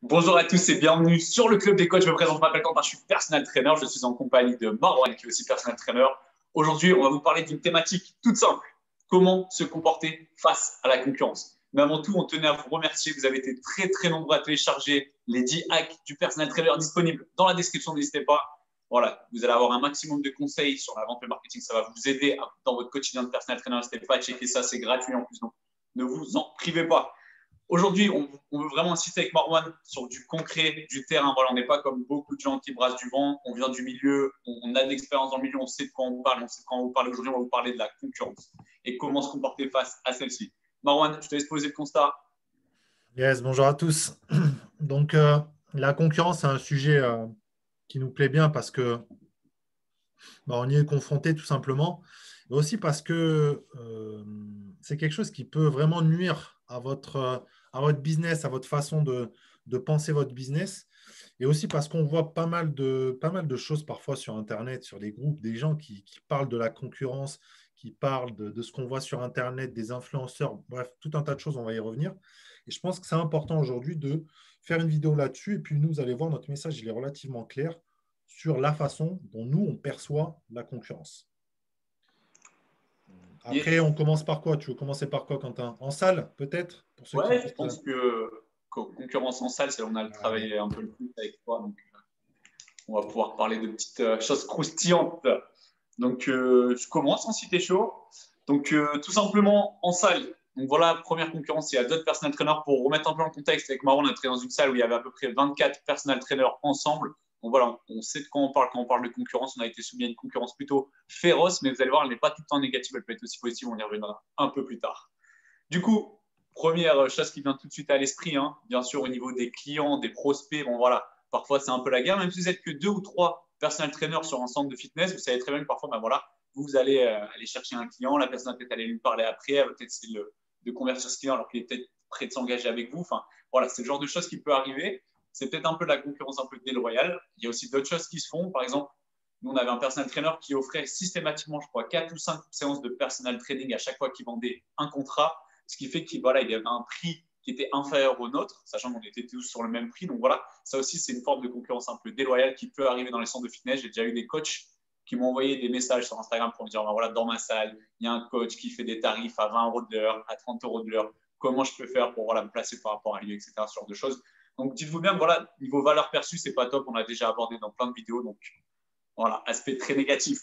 Bonjour à tous et bienvenue sur le Club des coachs. Je me présente, je m'appelle Quentin, je suis personal trainer. Je suis en compagnie de Marwan qui est aussi personal trainer. Aujourd'hui, on va vous parler d'une thématique toute simple. Comment se comporter face à la concurrence. Mais avant tout, on tenait à vous remercier. Vous avez été très nombreux à télécharger les 10 hacks du personal trainer disponibles dans la description. N'hésitez pas. Voilà, vous allez avoir un maximum de conseils sur la vente et le marketing. Ça va vous aider dans votre quotidien de personal trainer. N'hésitez pas à checker ça, c'est gratuit en plus. Donc, ne vous en privez pas. Aujourd'hui, on veut vraiment insister avec Marwan sur du concret, du terrain. Voilà, on n'est pas comme beaucoup de gens qui brassent du vent. On vient du milieu, on a de l'expérience dans le milieu, on sait de quoi on parle, on sait de quoi on va vous parler. Aujourd'hui, on va vous parler de la concurrence et comment se comporter face à celle-ci. Marwan, je te laisse poser le constat. Yes, bonjour à tous. Donc, la concurrence, c'est un sujet qui nous plaît bien parce que on y est confronté tout simplement, et aussi parce que c'est quelque chose qui peut vraiment nuire à votre business, à votre façon de penser votre business, et aussi parce qu'on voit pas mal de choses parfois sur Internet, sur des groupes, des gens qui parlent de la concurrence, qui parlent de ce qu'on voit sur Internet, des influenceurs, bref, tout un tas de choses, on va y revenir. Et je pense que c'est important aujourd'hui de faire une vidéo là-dessus. Et puis nous, vous allez voir, notre message, il est relativement clair sur la façon dont nous, on perçoit la concurrence. Après, Yes. on commence par quoi? Tu veux commencer par quoi, Quentin? En salle, peut-être, pour ceux qui Ouais, je veulent. pense que concurrence en salle, c'est là où on a Allez. travaillé un peu le plus avec toi. Donc, on va pouvoir parler de petites choses croustillantes. Donc, je commence si t'es chaud. Donc, tout simplement en salle. Donc, voilà, première concurrence. Il y a d'autres personal trainers pour remettre un peu en contexte. Avec Marron, on est entré dans une salle où il y avait à peu près 24 personal trainers ensemble. Donc, voilà, on sait de quoi on parle quand on parle de concurrence. On a été soumis à une concurrence plutôt féroce, mais vous allez voir, elle n'est pas tout le temps négative. Elle peut être aussi positive. On y reviendra un peu plus tard. Du coup, première chose qui vient tout de suite à l'esprit, hein, bien sûr, au niveau des clients, des prospects, bon voilà, parfois c'est un peu la guerre, même si vous êtes que deux ou trois personal trainers sur un centre de fitness, vous savez très bien que parfois, ben voilà, vous allez aller chercher un client, la personne va peut-être aller lui parler après, elle va peut-être essayer de convertir ce client alors qu'il est peut-être prêt de s'engager avec vous. Enfin, voilà, c'est le genre de choses qui peut arriver. C'est peut-être un peu la concurrence un peu déloyale. Il y a aussi d'autres choses qui se font. Par exemple, nous, on avait un personal trainer qui offrait systématiquement, je crois, 4 ou 5 séances de personal training à chaque fois qu'il vendait un contrat, ce qui fait qu'il voilà, il y avait un prix qui était inférieur au nôtre, sachant qu'on était tous sur le même prix. Donc voilà, ça aussi, c'est une forme de concurrence un peu déloyale qui peut arriver dans les centres de fitness. J'ai déjà eu des coachs qui m'ont envoyé des messages sur Instagram pour me dire, voilà, dans ma salle, il y a un coach qui fait des tarifs à 20 euros de l'heure, à 30 euros de l'heure. Comment je peux faire pour voilà, me placer par rapport à lui, etc. Ce genre de choses. Donc dites-vous bien que voilà, niveau valeur perçue, c'est pas top. On l'a déjà abordé dans plein de vidéos. Donc voilà, aspect très négatif.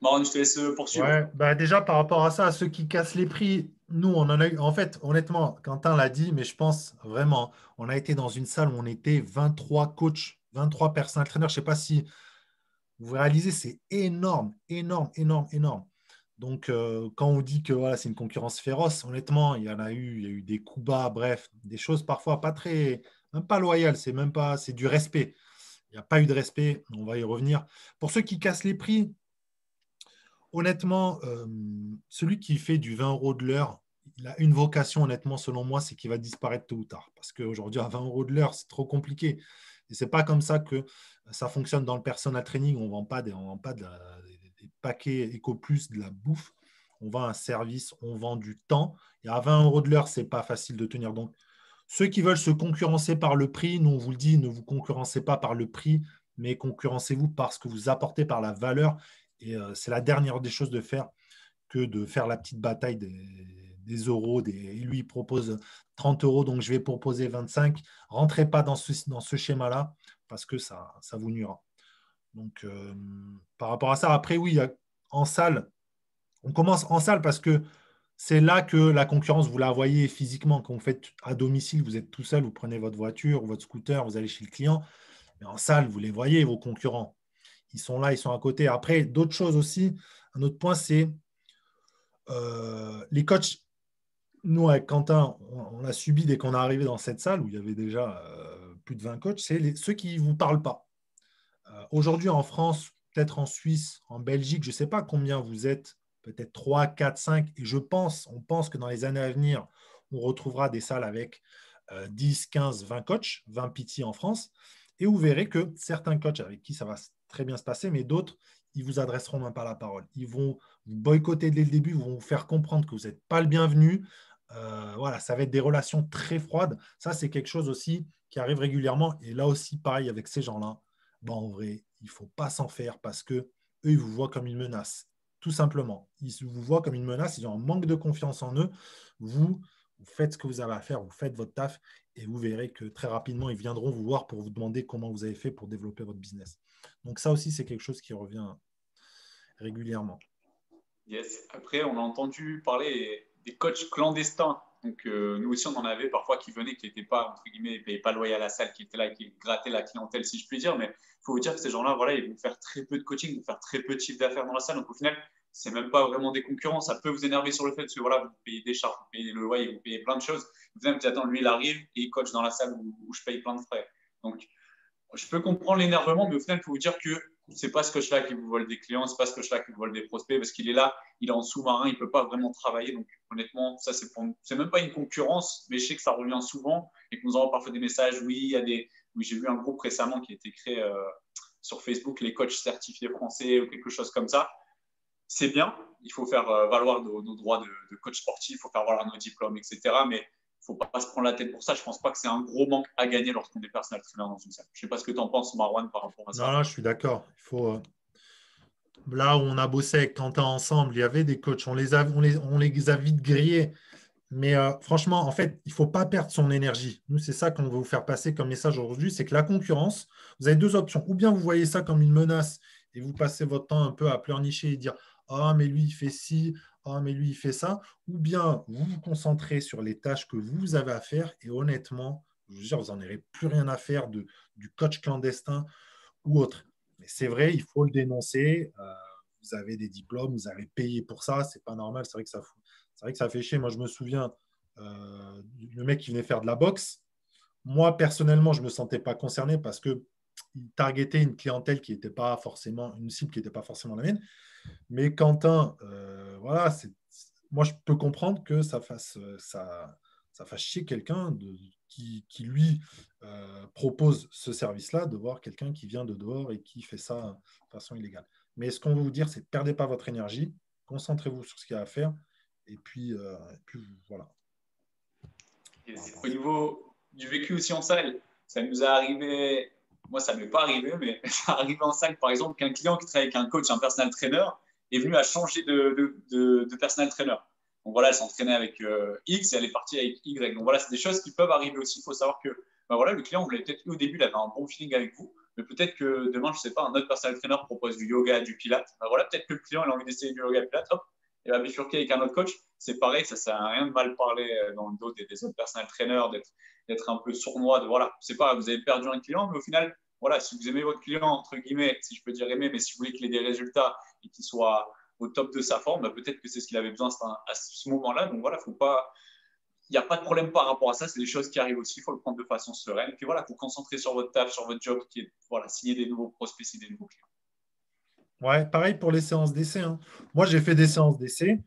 Marron, je te laisse poursuivre. Ouais, bah déjà par rapport à ça, à ceux qui cassent les prix, nous on en a eu. En fait, honnêtement, Quentin l'a dit, mais je pense vraiment, on a été dans une salle où on était 23 coachs, 23 personnes traîneurs. Je ne sais pas si vous réalisez, c'est énorme, énorme, énorme, énorme. Donc, quand on dit que voilà, c'est une concurrence féroce, honnêtement, il y a eu des coups bas, bref, des choses parfois pas très, même pas loyales, c'est même pas, c'est du respect. Il n'y a pas eu de respect, on va y revenir. Pour ceux qui cassent les prix, honnêtement, celui qui fait du 20 euros de l'heure, il a une vocation, honnêtement, selon moi, c'est qu'il va disparaître tôt ou tard. Parce qu'aujourd'hui, à 20 euros de l'heure, c'est trop compliqué. Et ce n'est pas comme ça que ça fonctionne dans le personal training. On ne vend pas, des paquets EcoPlus, de la bouffe. On vend un service, on vend du temps. Et à 20 euros de l'heure, ce n'est pas facile de tenir. Donc, ceux qui veulent se concurrencer par le prix, nous, on vous le dit, ne vous concurrencez pas par le prix, mais concurrencez-vous par ce que vous apportez, par la valeur. Et c'est la dernière des choses de faire que de faire la petite bataille des euros. Lui, il propose 30 euros, donc je vais proposer 25. Rentrez pas dans ce schéma-là parce que ça vous nuira. Donc, par rapport à ça, après, oui, en salle, on commence en salle parce que c'est là que la concurrence, vous la voyez physiquement. Quand vous faites à domicile, vous êtes tout seul, vous prenez votre voiture ou votre scooter, vous allez chez le client. Mais en salle, vous les voyez, vos concurrents. Ils sont là, ils sont à côté. Après, d'autres choses aussi. Un autre point, c'est les coachs. Nous, avec Quentin, on a subi dès qu'on est arrivé dans cette salle où il y avait déjà plus de 20 coachs, c'est ceux qui ne vous parlent pas. Aujourd'hui, en France, peut-être en Suisse, en Belgique, je ne sais pas combien vous êtes, peut-être 3, 4, 5. Et on pense que dans les années à venir, on retrouvera des salles avec 10, 15, 20 coachs, 20 PT en France. Et vous verrez que certains coachs avec qui ça va très bien se passer, mais d'autres, ils vous adresseront même pas la parole. Ils vont vous boycotter dès le début, ils vont vous faire comprendre que vous n'êtes pas le bienvenu. Voilà, ça va être des relations très froides. Ça, c'est quelque chose aussi qui arrive régulièrement. Et là aussi, pareil avec ces gens-là, ben, en vrai, il ne faut pas s'en faire parce que eux, ils vous voient comme une menace. Tout simplement. Ils vous voient comme une menace, ils ont un manque de confiance en eux. Vous, vous faites ce que vous avez à faire, vous faites votre taf et vous verrez que très rapidement, ils viendront vous voir pour vous demander comment vous avez fait pour développer votre business. Donc ça aussi, c'est quelque chose qui revient régulièrement. Yes. Après, on a entendu parler des coachs clandestins. Donc, nous aussi, on en avait parfois qui venaient, qui n'étaient pas, entre guillemets, pas loyaux à la salle, qui étaient là, qui grattaient la clientèle, si je puis dire. Mais il faut vous dire que ces gens-là, voilà, ils vont faire très peu de coaching, ils vont faire très peu de chiffre d'affaires dans la salle. Donc, au final, c'est même pas vraiment des concurrents. Ça peut vous énerver sur le fait que voilà, vous payez des charges, vous payez le loyer, vous payez plein de choses. Vous vous dites, attends, lui, il arrive et il coach dans la salle où je paye plein de frais. Donc, je peux comprendre l'énervement, mais au final, il faut vous dire que c'est pas ce coach-là qui vous vole des clients, c'est pas ce coach-là qui vous vole des prospects, parce qu'il est là, il est en sous-marin, il peut pas vraiment travailler. Donc, honnêtement, ça, c'est même pas une concurrence, mais je sais que ça revient souvent et que nous avons parfois des messages. Oui, il y a des, oui, j'ai vu un groupe récemment qui a été créé sur Facebook, les coachs certifiés français ou quelque chose comme ça. C'est bien, il faut faire valoir nos droits de coach sportif, il faut faire valoir nos diplômes, etc. Mais il ne faut pas se prendre la tête pour ça. Je ne pense pas que c'est un gros manque à gagner lorsqu'on est personnel trainer dans une salle. Je ne sais pas ce que tu en penses, Marwan, par rapport à Non, ça. là, je suis d'accord. Il faut, là où on a bossé avec Quentin ensemble, il y avait des coachs, on les a vite grillés. Mais franchement, en fait, il ne faut pas perdre son énergie. Nous, c'est ça qu'on veut vous faire passer comme message aujourd'hui, c'est que la concurrence, vous avez deux options. Ou bien vous voyez ça comme une menace et vous passez votre temps un peu à pleurnicher et dire ah, mais lui, il fait ci, ah, mais lui, il fait ça. Ou bien vous vous concentrez sur les tâches que vous avez à faire et honnêtement, je vous jure, vous n'en aurez plus rien à faire du coach clandestin ou autre. Mais c'est vrai, il faut le dénoncer. Vous avez des diplômes, vous avez payé pour ça, c'est pas normal. C'est vrai que ça fait chier. Moi, je me souviens, le mec qui venait faire de la boxe. Moi, personnellement, je ne me sentais pas concerné parce que il targetait une clientèle qui n'était pas forcément une cible qui n'était pas forcément la mienne. Mais Quentin, voilà, moi, je peux comprendre que ça fasse chier quelqu'un qui lui, propose ce service-là, de voir quelqu'un qui vient de dehors et qui fait ça de façon illégale. Mais ce qu'on veut vous dire, c'est ne perdez pas votre énergie, concentrez-vous sur ce qu'il y a à faire, et puis voilà. Au niveau du vécu aussi en salle, ça nous est arrivé, moi ça ne m'est pas arrivé, mais ça arrive en salle par exemple qu'un client qui travaille avec un coach, un personal trainer, est venu à changer de personal trainer. Donc voilà, elle s'entraînait avec X et elle est partie avec Y. Donc voilà, c'est des choses qui peuvent arriver aussi. Il faut savoir que ben voilà, le client, vous l'avez peut-être eu au début, il avait un bon feeling avec vous, mais peut-être que demain, je ne sais pas, un autre personal trainer propose du yoga, du pilates. Ben voilà, peut-être que le client il a envie d'essayer du yoga, du pilates, hop, il va bifurquer avec un autre coach. C'est pareil, ça ne sert à rien de mal parler dans le dos des autres personal trainers, d'être un peu sournois, de voilà, c'est pas, vous avez perdu un client, mais au final, voilà, si vous aimez votre client, entre guillemets, si je peux dire aimer, mais si vous voulez qu'il ait des résultats et qu'il soit au top de sa forme, bah, peut-être que c'est ce qu'il avait besoin à ce moment-là. Donc voilà, faut pas, il n'y a pas de problème par rapport à ça. C'est des choses qui arrivent aussi. Il faut le prendre de façon sereine. Et puis voilà, vous concentrer sur votre taf, sur votre job, qui est voilà, signer des nouveaux prospects, signer des nouveaux clients. Ouais, pareil pour les séances d'essai, hein. Moi, j'ai fait des séances d'essai.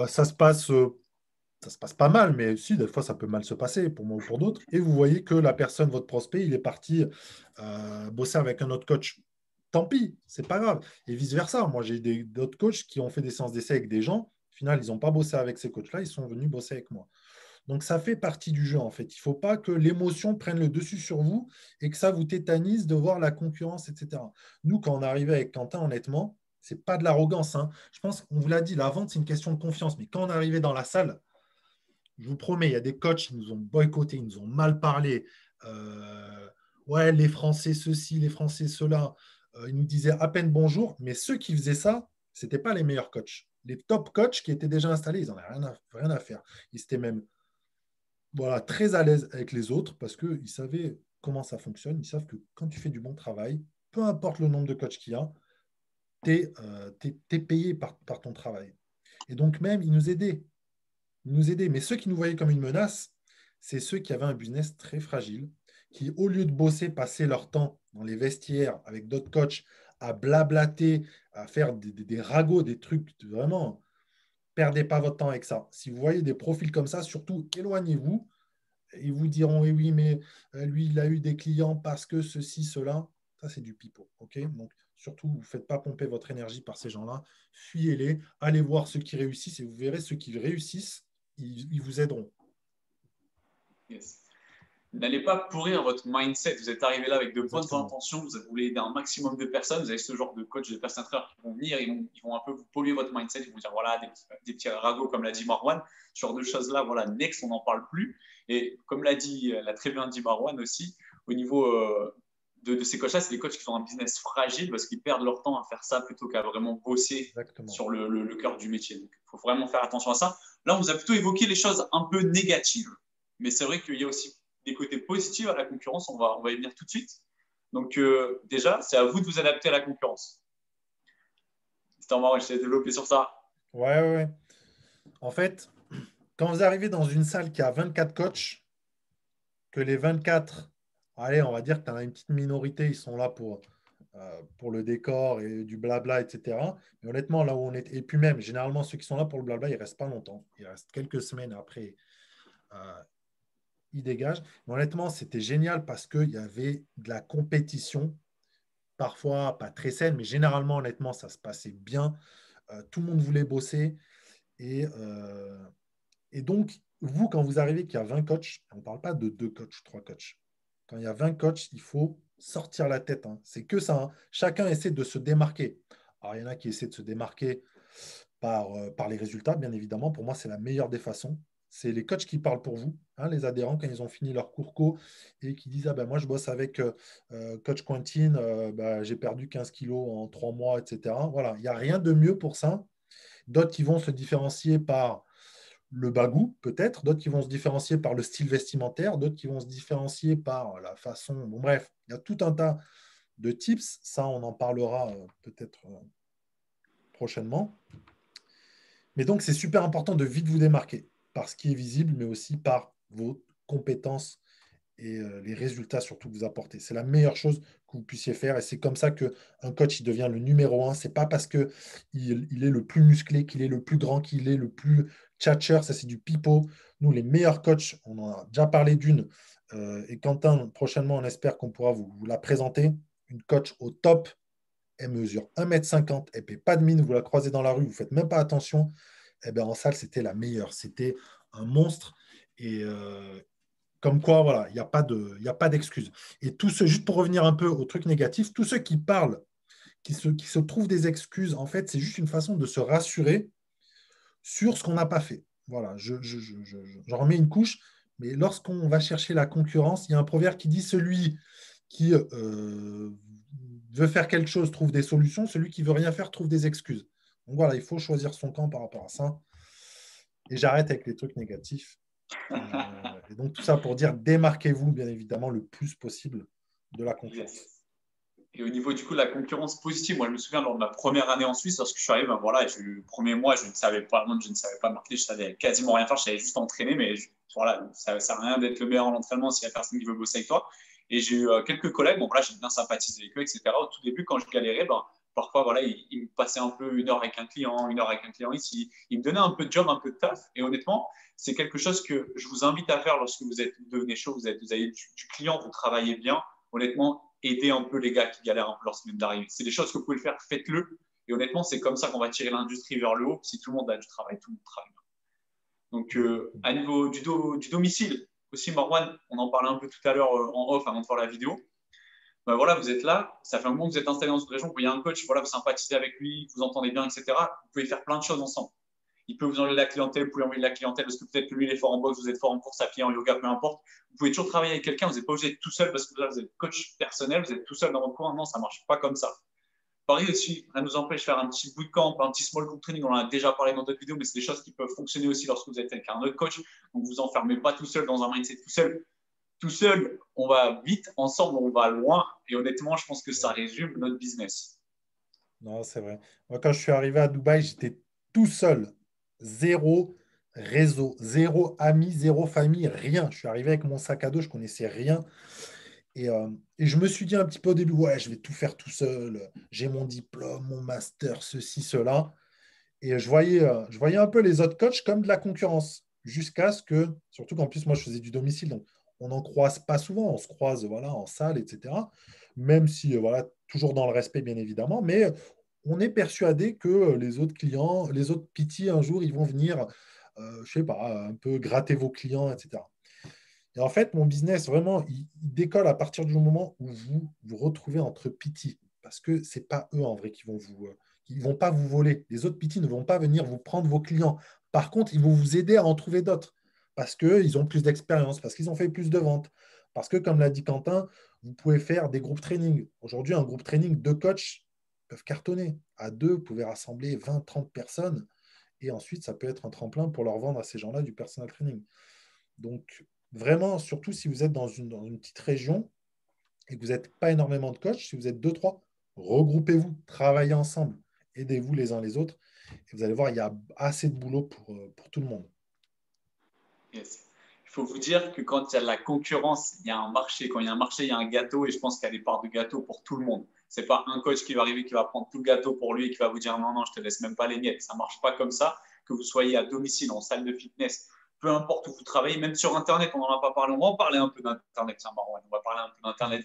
Ça se passe pas mal, mais si, des fois, ça peut mal se passer pour moi ou pour d'autres. Et vous voyez que la personne, votre prospect, il est parti bosser avec un autre coach. Tant pis, c'est pas grave. Et vice-versa. Moi, j'ai d'autres coachs qui ont fait des séances d'essai avec des gens. Au final, ils n'ont pas bossé avec ces coachs-là, ils sont venus bosser avec moi. Donc, ça fait partie du jeu, en fait. Il ne faut pas que l'émotion prenne le dessus sur vous et que ça vous tétanise de voir la concurrence, etc. Nous, quand on est arrivé avec Quentin, honnêtement, ce n'est pas de l'arrogance, hein. Je pense, on vous l'a dit, la vente, c'est une question de confiance. Mais quand on est arrivé dans la salle, je vous promets, il y a des coachs qui nous ont boycottés, ils nous ont mal parlé. Ouais, les Français ceci, les Français cela. Ils nous disaient à peine bonjour, mais ceux qui faisaient ça, ce n'étaient pas les meilleurs coachs. Les top coachs qui étaient déjà installés, ils n'en avaient rien à faire. Ils étaient même voilà, très à l'aise avec les autres parce qu'ils savaient comment ça fonctionne. Ils savent que quand tu fais du bon travail, peu importe le nombre de coachs qu'il y a, tu es payé par ton travail. Et donc même, ils nous aidaient. Mais ceux qui nous voyaient comme une menace, c'est ceux qui avaient un business très fragile, qui, au lieu de bosser, passaient leur temps dans les vestiaires avec d'autres coachs à blablater, à faire des ragots, des trucs vraiment. Perdez pas votre temps avec ça. Si vous voyez des profils comme ça, surtout éloignez-vous. Ils vous diront, eh oui, mais lui, il a eu des clients parce que ceci, cela. Ça, c'est du pipeau. OK. Donc, surtout, vous ne faites pas pomper votre énergie par ces gens-là. Fuyez-les. Allez voir ceux qui réussissent et vous verrez ceux qui réussissent ils vous aideront. Yes. N'allez pas pourrir votre mindset. Vous êtes arrivé là avec de bonnes Exactement. intentions. Vous voulez aider un maximum de personnes. Vous avez ce genre de coach, de personnes qui vont venir. Ils vont un peu vous polluer votre mindset. Ils vont dire voilà, des petits ragots, comme l'a dit Marwan. Ce genre de choses-là, voilà, next, on n'en parle plus. Et comme l'a très bien dit Marwan aussi, au niveau de ces coachs-là, c'est des coachs qui ont un business fragile parce qu'ils perdent leur temps à faire ça plutôt qu'à vraiment bosser Exactement. sur le cœur du métier. Donc, il faut vraiment faire attention à ça. Là, on vous a plutôt évoqué les choses un peu négatives. Mais c'est vrai qu'il y a aussi des côtés positifs à la concurrence, on va y venir tout de suite. Donc déjà, c'est à vous de vous adapter à la concurrence. C'était marrant, je t'ai développé sur ça. Ouais, ouais, ouais. En fait, quand vous arrivez dans une salle qui a 24 coachs, que les 24, allez, on va dire que tu as une petite minorité, ils sont là pour le décor et du blabla, etc. Mais honnêtement, là où on est, et puis même, généralement, ceux qui sont là pour le blabla, ils ne restent pas longtemps. Ils restent quelques semaines après, euh, ils dégagent. Mais honnêtement, c'était génial parce qu'il y avait de la compétition, parfois pas très saine, mais généralement, honnêtement, ça se passait bien. Tout le monde voulait bosser. Et, euh, et donc, vous, quand vous arrivez qu'il y a 20 coachs, on ne parle pas de 2 coachs, 3 coachs. Quand il y a 20 coachs, il faut sortir la tête, hein. C'est que ça, hein. Chacun essaie de se démarquer. Alors, il y en a qui essaient de se démarquer par les résultats, bien évidemment. Pour moi, c'est la meilleure des façons. C'est les coachs qui parlent pour vous, hein, les adhérents, quand ils ont fini leur cours co et qui disent ah ben, moi, je bosse avec coach Quentin, j'ai perdu 15 kilos en 3 mois, etc. Voilà, il n'y a rien de mieux pour ça. D'autres qui vont se différencier par le bagou, peut-être, d'autres qui vont se différencier par le style vestimentaire, d'autres qui vont se différencier par la façon. Bon, bref, il y a tout un tas de tips. Ça, on en parlera peut-être prochainement. Mais donc, c'est super important de vite vous démarquer par ce qui est visible, mais aussi par vos compétences et les résultats surtout que vous apportez. C'est la meilleure chose que vous puissiez faire et c'est comme ça qu'un coach il devient le numéro un. Ce n'est pas parce qu'il il est le plus musclé, qu'il est le plus grand, qu'il est le plus tchatcher, ça c'est du pipeau. Nous, les meilleurs coachs, on en a déjà parlé d'une, et Quentin, prochainement, on espère qu'on pourra vous la présenter. Une coach au top, elle mesure 1,50 m, elle ne paie pas de mine, vous la croisez dans la rue, vous ne faites même pas attention. Eh bien, en salle, c'était la meilleure. C'était un monstre. Et, comme quoi, voilà, il n'y a pas d'excuses. Et tout ce, juste pour revenir un peu au truc négatif, tous ceux qui parlent, qui se trouvent des excuses, en fait, c'est juste une façon de se rassurer sur ce qu'on n'a pas fait. Voilà, j'en remets une couche, mais lorsqu'on va chercher la concurrence, il y a un proverbe qui dit celui qui veut faire quelque chose trouve des solutions, celui qui veut rien faire trouve des excuses. Donc voilà, il faut choisir son camp par rapport à ça. Et j'arrête avec les trucs négatifs. Et donc, tout ça pour dire démarquez-vous, bien évidemment, le plus possible de la concurrence. Yes. Et au niveau du coup de la concurrence positive, moi je me souviens lors de ma première année en Suisse, lorsque je suis arrivé, ben voilà, le premier mois, je ne savais pas, je ne savais pas marquer, je savais quasiment rien faire, je savais juste entraîner, mais voilà, ça ne sert à rien d'être le meilleur en entraînement s'il n'y a personne qui veut bosser avec toi. Et j'ai eu quelques collègues, bon voilà, j'ai bien sympathisé avec eux, etc. Au tout début, quand je galérais, ben, parfois voilà, ils me passaient un peu 1 heure avec un client, 1 heure avec un client ici, ils me donnaient un peu de job, un peu de taf. Et honnêtement, c'est quelque chose que je vous invite à faire lorsque vous êtes devenez chaud, vous avez du client, vous travaillez bien. Honnêtement, aider un peu les gars qui galèrent un peu leur semaine d'arrivée. C'est des choses que vous pouvez faire, faites-le. Et honnêtement, c'est comme ça qu'on va tirer l'industrie vers le haut. Si tout le monde a du travail, tout le monde travaille. Donc, à niveau du domicile, aussi, Marwan, on en parlait un peu tout à l'heure en off avant de faire la vidéo. Ben voilà, vous êtes là, ça fait un moment que vous êtes installé dans cette région, il y a un coach, voilà, vous sympathisez avec lui, vous entendez bien, etc. Vous pouvez faire plein de choses ensemble. Il peut vous enlever de la clientèle, vous pouvez enlever de la clientèle parce que peut-être que lui, il est fort en boxe, vous êtes fort en course à pied, en yoga, peu importe. Vous pouvez toujours travailler avec quelqu'un, vous n'êtes pas obligé d'être tout seul parce que là, vous êtes coach personnel, vous êtes tout seul dans votre coin. Non, ça ne marche pas comme ça. Pareil aussi, rien ne nous empêche de faire un petit bootcamp, un petit small group training. On en a déjà parlé dans d'autres vidéos, mais c'est des choses qui peuvent fonctionner aussi lorsque vous êtes avec un autre coach. Donc, vous enfermez pas tout seul dans un mindset tout seul. Tout seul, on va vite, ensemble, on va loin. Et honnêtement, je pense que ça résume notre business. Non, c'est vrai. Moi, quand je suis arrivé à Dubaï, j'étais tout seul. Zéro réseau, zéro ami, zéro famille, rien. Je suis arrivé avec mon sac à dos, je connaissais rien. Et je me suis dit un petit peu au début, ouais, je vais tout faire tout seul. J'ai mon diplôme, mon master, ceci, cela. Et je voyais un peu les autres coachs comme de la concurrence. Jusqu'à ce que, surtout qu'en plus, moi, je faisais du domicile, donc on n'en croise pas souvent. On se croise voilà, en salle, etc. Même si, voilà, toujours dans le respect, bien évidemment. Mais on est persuadé que les autres clients, les autres PT, un jour, ils vont venir je sais pas, un peu gratter vos clients, etc. Et en fait, mon business, vraiment, il décolle à partir du moment où vous vous retrouvez entre PT. Parce que ce n'est pas eux, en vrai, qui vont pas vous voler. Les autres PT ne vont pas venir vous prendre vos clients. Par contre, ils vont vous aider à en trouver d'autres. Parce qu'ils ont plus d'expérience, parce qu'ils ont fait plus de ventes. Parce que, comme l'a dit Quentin, vous pouvez faire des groupes training. Aujourd'hui, un groupe training, deux coachs peuvent cartonner. À deux, vous pouvez rassembler 20, 30 personnes. Et ensuite, ça peut être un tremplin pour leur vendre à ces gens-là du personal training. Donc, vraiment, surtout si vous êtes dans une petite région et que vous n'êtes pas énormément de coachs, si vous êtes deux, trois, regroupez-vous, travaillez ensemble, aidez-vous les uns les autres. Et vous allez voir, il y a assez de boulot pour tout le monde. Yes. Il faut vous dire que quand il y a de la concurrence, il y a un marché. Quand il y a un marché, il y a un gâteau et je pense qu'il y a des parts de gâteau pour tout le monde. C'est pas un coach qui va arriver, qui va prendre tout le gâteau pour lui et qui va vous dire non, non, je te laisse même pas les miettes. Ça marche pas comme ça. Que vous soyez à domicile, en salle de fitness, peu importe où vous travaillez, même sur Internet, on n'en a pas parlé. On va en parler un peu d'Internet, tiens, Marwan. On va parler un peu d'Internet.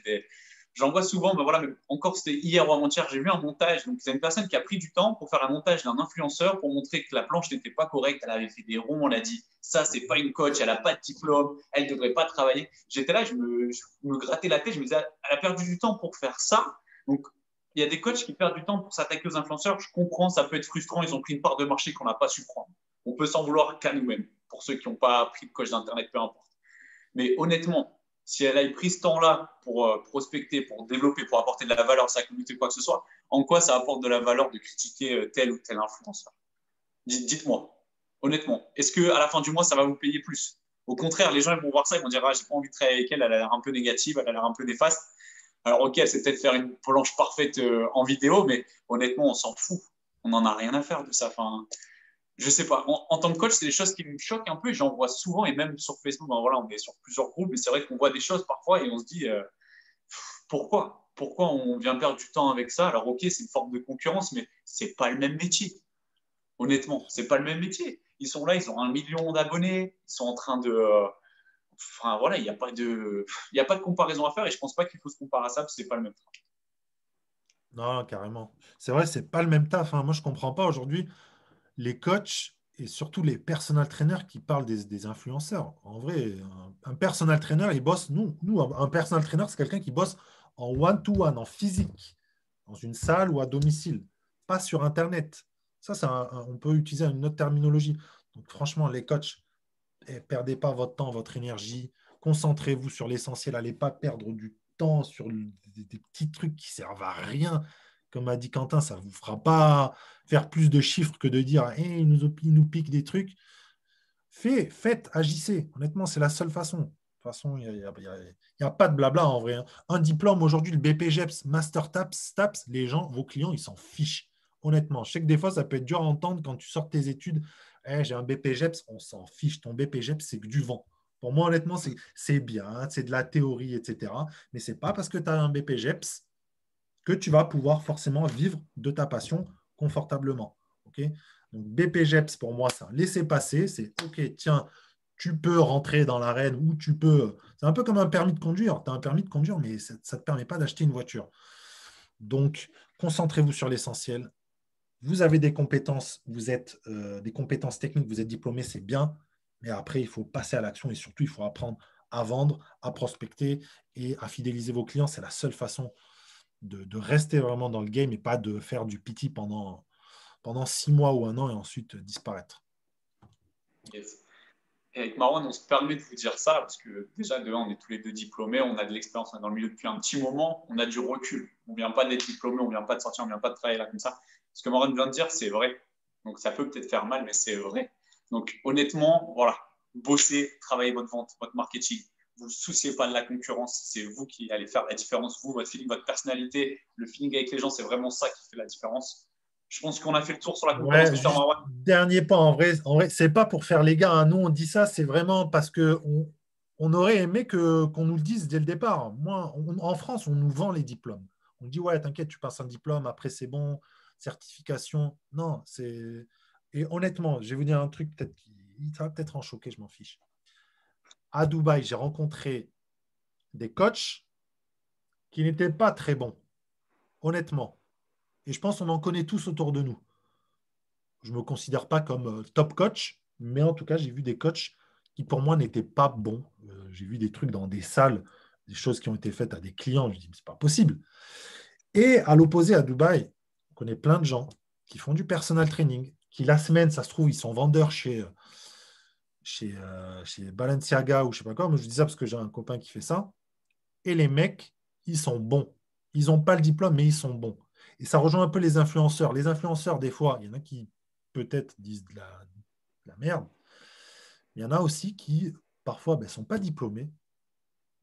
J'en vois souvent, ben voilà, encore c'était hier ou avant-hier, j'ai vu un montage. Donc, c'est une personne qui a pris du temps pour faire un montage d'un influenceur pour montrer que la planche n'était pas correcte. Elle avait fait des ronds, elle a dit ça, c'est pas une coach, elle n'a pas de diplôme, elle ne devrait pas travailler. J'étais là, je me grattais la tête, je me disais, elle a perdu du temps pour faire ça. Donc, il y a des coachs qui perdent du temps pour s'attaquer aux influenceurs. Je comprends, ça peut être frustrant, ils ont pris une part de marché qu'on n'a pas su prendre. On peut s'en vouloir qu'à nous-mêmes, pour ceux qui n'ont pas pris de coach d'Internet, peu importe. Mais honnêtement, si elle a pris ce temps-là pour prospecter, pour développer, pour apporter de la valeur à sa communauté, quoi que ce soit, en quoi ça apporte de la valeur de critiquer tel ou tel influenceur? Dites-moi, honnêtement, est-ce qu'à la fin du mois, ça va vous payer plus? Au contraire, les gens ils vont voir ça, ils vont dire ah, j'ai pas envie de travailler avec elle, elle a l'air un peu négative, elle a l'air un peu néfaste. Alors, ok, elle sait peut-être faire une planche parfaite en vidéo, mais honnêtement, on s'en fout. On n'en a rien à faire de ça. Enfin, je sais pas. En tant que coach, c'est des choses qui me choquent un peu et j'en vois souvent. Et même sur Facebook, ben voilà, on est sur plusieurs groupes, mais c'est vrai qu'on voit des choses parfois et on se dit pourquoi? Pourquoi on vient perdre du temps avec ça? Alors, ok, c'est une forme de concurrence, mais c'est pas le même métier. Honnêtement, c'est pas le même métier. Ils sont là, ils ont 1 million d'abonnés, ils sont en train de. Enfin, voilà, il y a pas de comparaison à faire et je pense pas qu'il faut se comparer à ça parce que c'est pas le même. Non, carrément. C'est vrai, c'est pas le même taf, hein. Moi, je comprends pas aujourd'hui les coachs et surtout les personal trainers qui parlent des influenceurs. En vrai, un personal trainer, il bosse, un personal trainer, c'est quelqu'un qui bosse en one-to-one, en physique, dans une salle ou à domicile, pas sur Internet. Ça, on peut utiliser une autre terminologie. Donc, franchement, les coachs, perdez pas votre temps, votre énergie. Concentrez-vous sur l'essentiel. N'allez pas perdre du temps sur des petits trucs qui servent à rien. Comme a dit Quentin, ça ne vous fera pas faire plus de chiffres que de dire hey, il nous pique des trucs. Faites, agissez. Honnêtement, c'est la seule façon. De toute façon, il n'y a pas de blabla en vrai, hein. Un diplôme aujourd'hui, le BPGEPS, Master TAPS, les gens, vos clients, ils s'en fichent. Honnêtement, je sais que des fois, ça peut être dur à entendre quand tu sors tes études. Hey, j'ai un BPGEPS, on s'en fiche. Ton BPGEPS, c'est que du vent. Pour moi, honnêtement, c'est bien, c'est de la théorie, etc. Mais ce n'est pas parce que tu as un BPGEPS que tu vas pouvoir forcément vivre de ta passion confortablement. Okay. Donc, BPGEPS, pour moi, c'est un laisser-passer. C'est OK, tiens, tu peux rentrer dans l'arène ou tu peux. C'est un peu comme un permis de conduire. Tu as un permis de conduire, mais ça ne te permet pas d'acheter une voiture. Donc, concentrez-vous sur l'essentiel. Vous avez des compétences, vous êtes des compétences techniques, vous êtes diplômé, c'est bien. Mais après, il faut passer à l'action et surtout, il faut apprendre à vendre, à prospecter et à fidéliser vos clients. C'est la seule façon de rester vraiment dans le game et pas de faire du PT pendant 6 mois ou un an et ensuite disparaître. Yes. Et avec Marwan, on se permet de vous dire ça parce que déjà, de un, on est tous les deux diplômés, on a de l'expérience, on est dans le milieu depuis un petit moment, on a du recul. On ne vient pas d'être diplômé, on ne vient pas de sortir, on ne vient pas de travailler là comme ça. Ce que Marwan vient de dire, c'est vrai. Donc ça peut peut-être faire mal, mais c'est vrai. Donc honnêtement, voilà, bossez, travaillez votre vente, votre marketing. Vous ne souciez pas de la concurrence, c'est vous qui allez faire la différence. Vous, votre feeling, votre personnalité, le feeling avec les gens, c'est vraiment ça qui fait la différence. Je pense qu'on a fait le tour sur la concurrence, Ouais, mon cher juste Marwan. dernier pas en vrai, c'est pas pour faire les gars, hein. Nous, on dit ça, c'est vraiment parce que on aurait aimé qu'on nous le dise dès le départ. Moi, en France, on nous vend les diplômes. On dit ouais, t'inquiète, tu passes un diplôme, après c'est bon, certification. Non, c'est et honnêtement, je vais vous dire un truc, peut-être ça va peut-être en choquer, je m'en fiche. À Dubaï, j'ai rencontré des coachs qui n'étaient pas très bons, honnêtement. Et je pense qu'on en connaît tous autour de nous. Je ne me considère pas comme top coach, Mais en tout cas, j'ai vu des coachs qui, pour moi, n'étaient pas bons. J'ai vu des trucs dans des salles, des choses qui ont été faites à des clients. Je dis, mais c'est pas possible. Et à l'opposé, à Dubaï, on connaît plein de gens qui font du personal training, qui la semaine, ça se trouve, ils sont vendeurs chez Balenciaga ou je sais pas quoi. Moi, je dis ça parce que j'ai un copain qui fait ça. Et les mecs, ils sont bons. Ils n'ont pas le diplôme, mais ils sont bons. Et ça rejoint un peu les influenceurs. Les influenceurs, des fois, il y en a qui peut-être disent de la merde. Il y en a aussi qui, parfois, ne sont pas diplômés,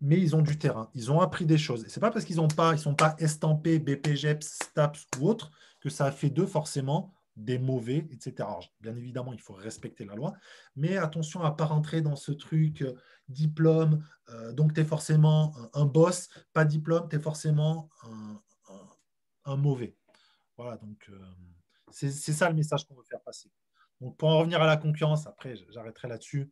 mais ils ont du terrain. Ils ont appris des choses. Et ce n'est pas parce qu'ils ne sont pas estampés BPGEPS, STAPS ou autres que ça a fait d'eux forcément des mauvais, etc. Alors, bien évidemment, il faut respecter la loi, mais attention à ne pas rentrer dans ce truc diplôme, donc tu es forcément un boss, pas diplôme, tu es forcément un mauvais. Voilà, donc c'est ça le message qu'on veut faire passer. Donc pour en revenir à la concurrence, après j'arrêterai là-dessus.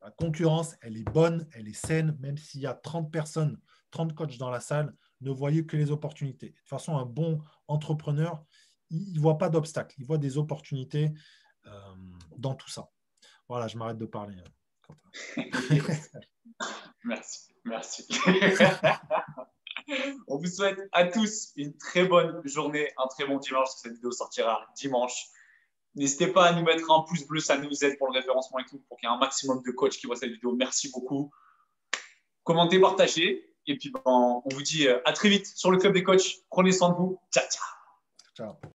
La concurrence, elle est bonne, elle est saine, même s'il y a 30 personnes, 30 coachs dans la salle, ne voyez que les opportunités. De toute façon, un bon entrepreneur, il ne voit pas d'obstacles, il voit des opportunités euh, dans tout ça. Voilà, je m'arrête de parler. Yes. Merci, merci. On vous souhaite à tous une très bonne journée, un très bon dimanche. Cette vidéo sortira dimanche. N'hésitez pas à nous mettre un pouce bleu, ça nous aide pour le référencement et tout, pour qu'il y ait un maximum de coachs qui voient cette vidéo. Merci beaucoup. Commentez, partagez. Et puis, on vous dit à très vite sur le Club des coachs. Prenez soin de vous. Ciao, ciao. Ciao.